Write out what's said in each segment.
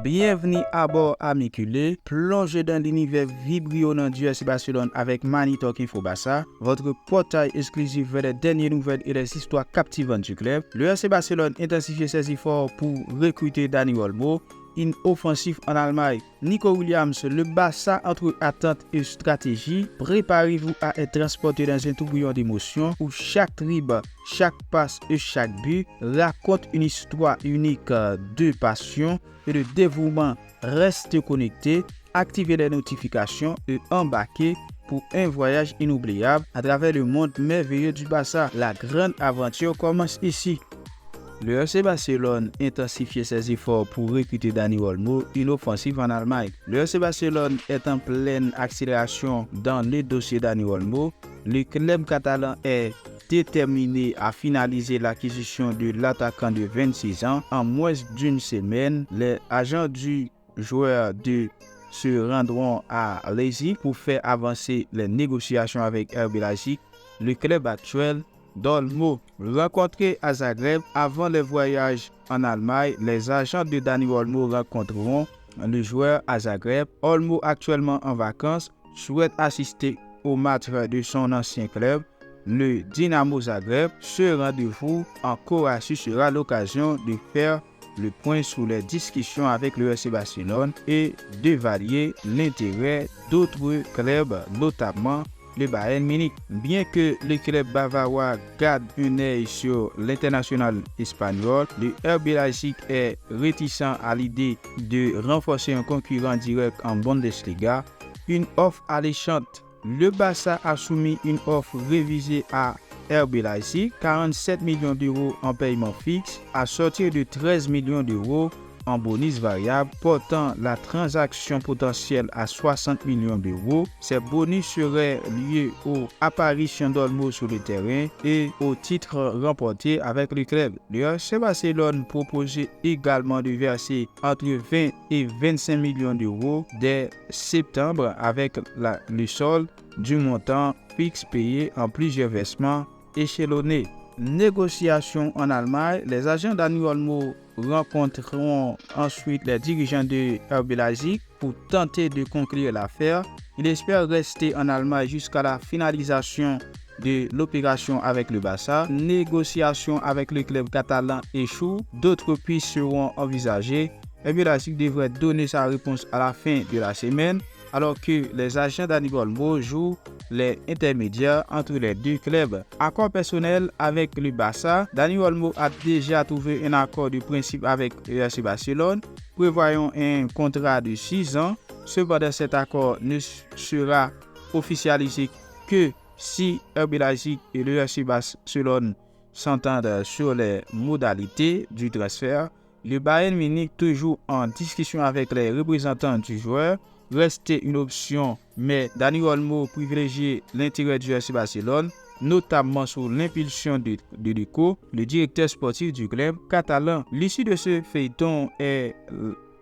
Bienvenue à bord Amicule, plongez dans l'univers vibrant du FC Barcelone avec Money Talk Info Barça, votre portail exclusif vers les dernières nouvelles et les histoires captivantes du club. Le FC Barcelone intensifie ses efforts pour recruter Dani Olmo, une offensive en Allemagne. Nico Williams, le Barça entre attente et stratégie. Préparez-vous à être transporté dans un tourbillon d'émotions où chaque dribble, chaque passe et chaque but raconte une histoire unique de passion et de dévouement. Restez connectés, activez les notifications et embarquez pour un voyage inoubliable à travers le monde merveilleux du Barça. La grande aventure commence ici. Le FC Barcelone intensifie ses efforts pour recruter Dani Olmo, une offensive en Allemagne. Le FC Barcelone est en pleine accélération dans le dossier Dani Olmo. Le club catalan est déterminé à finaliser l'acquisition de l'attaquant de 26 ans en moins d'une semaine. Les agents du joueur se rendront à Leipzig pour faire avancer les négociations avec RB Leipzig, le club actuel d'Olmo. Rencontré à Zagreb avant le voyage en Allemagne, les agents de Dani Olmo rencontreront le joueur à Zagreb. Olmo, actuellement en vacances, souhaite assister au match de son ancien club, le Dinamo Zagreb. Ce rendez-vous en Croatie sera l'occasion de faire le point sur les discussions avec le FC Barcelone et d'évaluer l'intérêt d'autres clubs, notamment le Bayern Munich. Bien que le club bavarois garde un œil sur l'international espagnol, le RB Leipzig est réticent à l'idée de renforcer un concurrent direct en Bundesliga. Une offre alléchante. Le Barça a soumis une offre révisée à RB Leipzig, 47 millions d'euros en paiement fixe, à sortir de 13 millions d'euros en bonus variable, portant la transaction potentielle à 60 millions d'euros. Ces bonus seraient liés aux apparitions d'Olmo sur le terrain et aux titres remportés avec le club. Le FC Barcelone proposait également de verser entre 20 et 25 millions d'euros dès septembre avec le solde du montant fixe payé en plusieurs versements échelonnés. Négociation en Allemagne, les agents Dani Olmo rencontreront ensuite les dirigeants de RB Leipzig pour tenter de conclure l'affaire. Il espère rester en Allemagne jusqu'à la finalisation de l'opération avec le Barça. Négociations avec le club catalan échouent, d'autres pistes seront envisagées. RB Leipzig devrait donner sa réponse à la fin de la semaine, alors que les agents Dani Olmo jouent les intermédiaires entre les deux clubs. Accord personnel avec le Barça. Dani Olmo a déjà trouvé un accord de principe avec le FC Barcelone, prévoyant un contrat de 6 ans. Cependant, cet accord ne sera officialisé que si RB Leipzig et le FC Barcelone s'entendent sur les modalités du transfert. Le Bayern Munich, toujours en discussion avec les représentants du joueur, restait une option, mais Dani Olmo privilégiait l'intérêt du FC Barcelone, notamment sous l'impulsion de Deco, le directeur sportif du club catalan. L'issue de ce feuilleton est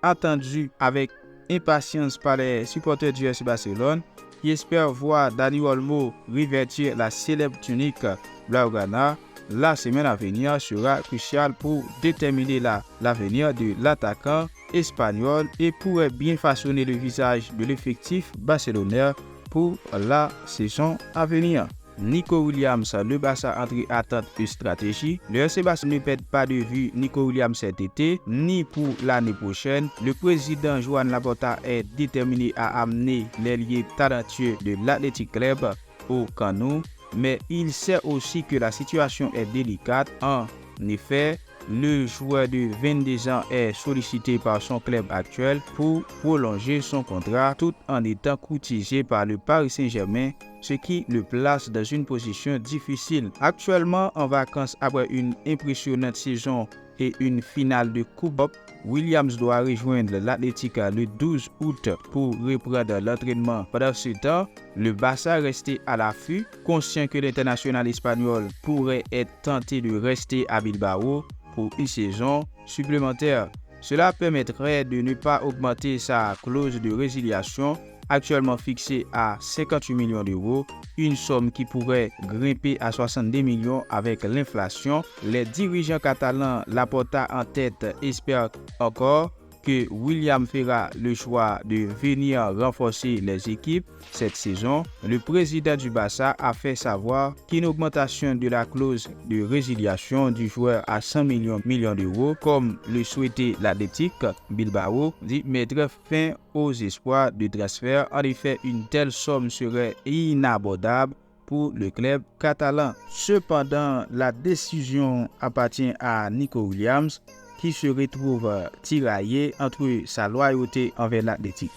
attendue avec impatience par les supporters du FC Barcelone, qui espèrent voir Dani Olmo revêtir la célèbre tunique blaugrana. La semaine à venir sera cruciale pour déterminer l'avenir de l'attaquant espagnol et pourrait bien façonner le visage de l'effectif barcelonais pour la saison à venir. Nico Williams, le Barça entre attente et stratégie. Le FC Barcelone ne perd pas de vue Nico Williams cet été, ni pour l'année prochaine. Le président Joan Laporta est déterminé à amener l'ailier talentueux de l'Athletic Club au Camp Nou, mais il sait aussi que la situation est délicate. En effet, le joueur de 22 ans est sollicité par son club actuel pour prolonger son contrat tout en étant courtisé par le Paris Saint-Germain, ce qui le place dans une position difficile. Actuellement en vacances après une impressionnante saison et une finale de Coupe d'Europe, Williams doit rejoindre l'Atlético le 12 août pour reprendre l'entraînement. Pendant ce temps, le Barça restait à l'affût, conscient que l'international espagnol pourrait être tenté de rester à Bilbao pour une saison supplémentaire. Cela permettrait de ne pas augmenter sa clause de résiliation, actuellement fixée à 58 millions d'euros, une somme qui pourrait grimper à 62 millions avec l'inflation. Les dirigeants catalans, Laporta en tête, espèrent encore que William fera le choix de venir renforcer les équipes cette saison, le président du Barça a fait savoir qu'une augmentation de la clause de résiliation du joueur à 100 millions d'euros, comme le souhaitait l'Athletic Bilbao, mettrait fin aux espoirs de transfert. En effet, une telle somme serait inabordable pour le club catalan. Cependant, la décision appartient à Nico Williams, qui se retrouve tiraillé entre sa loyauté envers l'Athletic,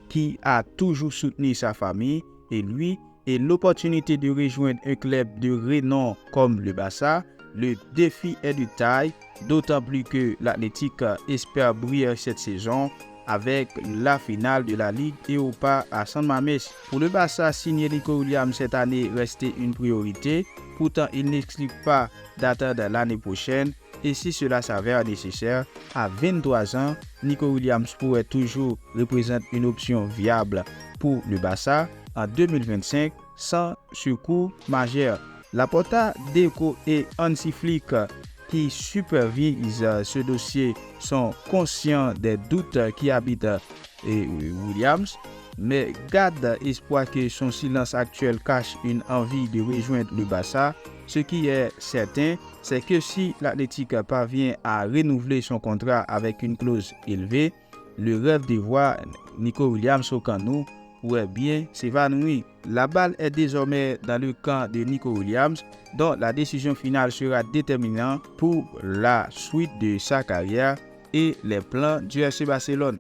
qui a toujours soutenu sa famille et lui, et l'opportunité de rejoindre un club de renom comme le Barça. Le défi est de taille, d'autant plus que l'Athletic espère briller cette saison avec la finale de la Ligue Europa à San Mamés. Pour le Barça, signer Nico Williams cette année restait une priorité. Pourtant, il n'exclut pas d'attendre l'année prochaine. Et si cela s'avère nécessaire, à 23 ans, Nico Williams pourrait toujours représenter une option viable pour le Barça en 2025 sans surcoût majeur. Laporta, Deco et Hansi Flick, qui supervisent ce dossier, sont conscients des doutes qui habitent Williams, mais gardent espoir que son silence actuel cache une envie de rejoindre le Barça. Ce qui est certain, c'est que si l'Athletic parvient à renouveler son contrat avec une clause élevée, le rêve de voir Nico Williams au Camp Nou pourrait bien s'évanouir. La balle est désormais dans le camp de Nico Williams, dont la décision finale sera déterminante pour la suite de sa carrière et les plans du FC Barcelone.